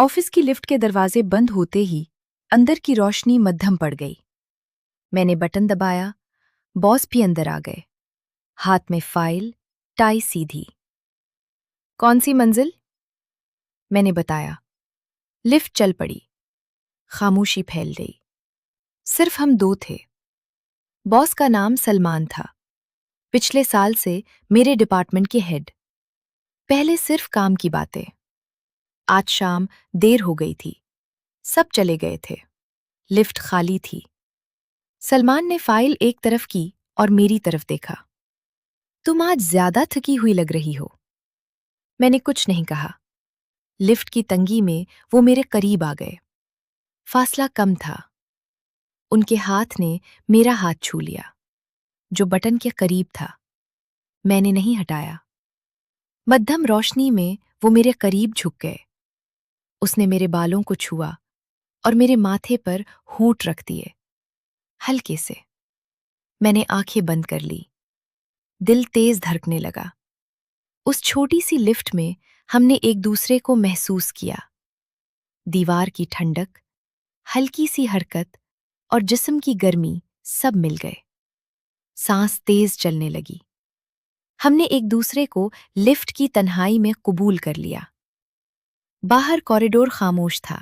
Office की lift के दरवाजे बंद होते ही अंदर की रोशनी मध्यम पड़ गई। मैंने बटन दबाया, बॉस भी अंदर आ गए, हाथ में फाइल, टाई सीधी। कौन सी मंजिल? मैंने बताया। लिफ्ट चल पड़ी। खामोशी फैल गई। सिर्फ हम दो थे। बॉस का नाम सलमान था, पिछले साल से मेरे डिपार्टमेंट के हेड। पहले सिर्फ काम की बातें। आज शाम देर हो गई थी, सब चले गए थे, लिफ्ट खाली थी। सलमान ने फाइल एक तरफ की और मेरी तरफ देखा। तुम आज ज्यादा थकी हुई लग रही हो। मैंने कुछ नहीं कहा। लिफ्ट की तंगी में वो मेरे करीब आ गए। फासला कम था। उनके हाथ ने मेरा हाथ छू लिया, जो बटन के करीब था। मैंने नहीं हटाया। मध्यम रोशनी में वो मेरे करीब झुक गए। उसने मेरे बालों को छुआ और मेरे माथे पर होंठ रख दिए, हल्के से। मैंने आंखें बंद कर ली। दिल तेज धड़कने लगा। उस छोटी सी लिफ्ट में हमने एक दूसरे को महसूस किया। दीवार की ठंडक, हल्की सी हरकत और जिस्म की गर्मी सब मिल गए। सांस तेज चलने लगी। हमने एक दूसरे को लिफ्ट की तन्हाई में कबूल कर लिया। बाहर कॉरिडोर खामोश था।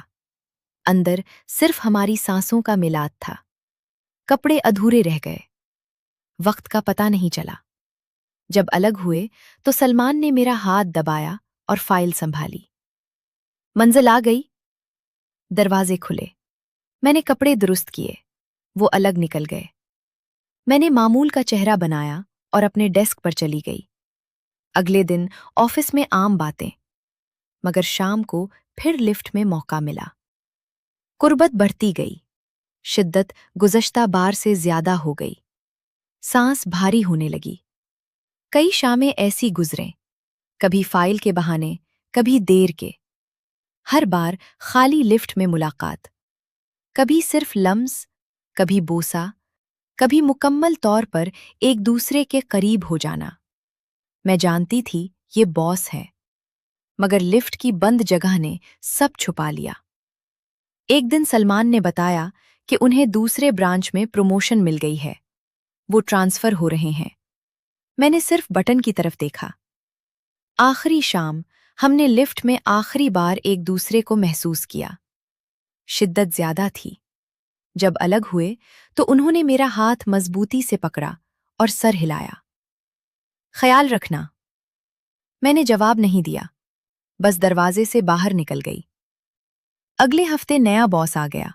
अंदर सिर्फ हमारी सांसों का मिलाप था। कपड़े अधूरे रह गए। वक्त का पता नहीं चला। जब अलग हुए तो सलमान ने मेरा हाथ दबाया और फाइल संभाली। मंजिल आ गई। दरवाजे खुले। मैंने कपड़े दुरुस्त किए। वो अलग निकल गए। मैंने मामूल का चेहरा बनाया और अपने डेस्क पर चली गई। अगले दिन ऑफिस में आम बातें, मगर शाम को फिर लिफ्ट में मौका मिला। कुर्बत बढ़ती गई। शिद्दत गुज़श्ता बार से ज्यादा हो गई। सांस भारी होने लगी। कई शामें ऐसी गुजरें, कभी फाइल के बहाने, कभी देर के। हर बार खाली लिफ्ट में मुलाकात। कभी सिर्फ लम्स, कभी बोसा, कभी मुकम्मल तौर पर एक दूसरे के करीब हो जाना। मैं जानती थी ये बॉस है, मगर लिफ्ट की बंद जगह ने सब छुपा लिया। एक दिन सलमान ने बताया कि उन्हें दूसरे ब्रांच में प्रमोशन मिल गई है। वो ट्रांसफर हो रहे हैं। मैंने सिर्फ बटन की तरफ देखा। आखिरी शाम हमने लिफ्ट में आखिरी बार एक दूसरे को महसूस किया। शिद्दत ज्यादा थी। जब अलग हुए तो उन्होंने मेरा हाथ मजबूती से पकड़ा और सर हिलाया। ख्याल रखना। मैंने जवाब नहीं दिया, बस दरवाजे से बाहर निकल गई। अगले हफ्ते नया बॉस आ गया।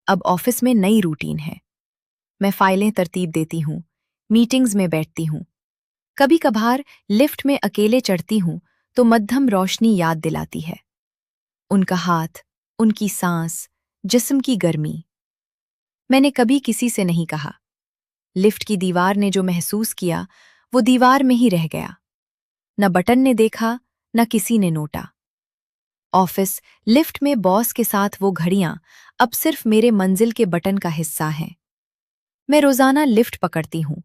अब ऑफिस में नई रूटीन है। मैं फाइलें तरतीब देती हूँ, मीटिंग्स में बैठती हूँ। कभी कभार लिफ्ट में अकेले चढ़ती हूँ तो मध्यम रोशनी याद दिलाती है। उनका हाथ, उनकी सांस, जिस्म की गर्मी। मैंने कभी किसी से नहीं कहा। लिफ्ट की दीवार ने जो महसूस किया, वो दीवार में ही रह गया। न बटन ने देखा, न किसी ने नोटा। ऑफिस, लिफ्ट में बॉस के साथ वो घड़ियां अब सिर्फ मेरे मंजिल के बटन का हिस्सा हैं। मैं रोजाना लिफ्ट पकड़ती हूँ,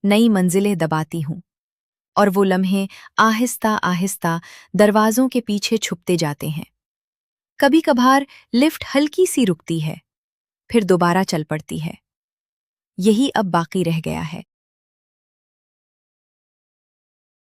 नई मंजिलें दबाती हूँ, और वो लम्हे आहिस्ता आहिस्ता दरवाजों के पीछे छुपते जाते हैं। कभी कभार लिफ्ट हल्की सी रुकती है, फिर दोबारा चल पड़ती है। यही अब बाकी रह गया है।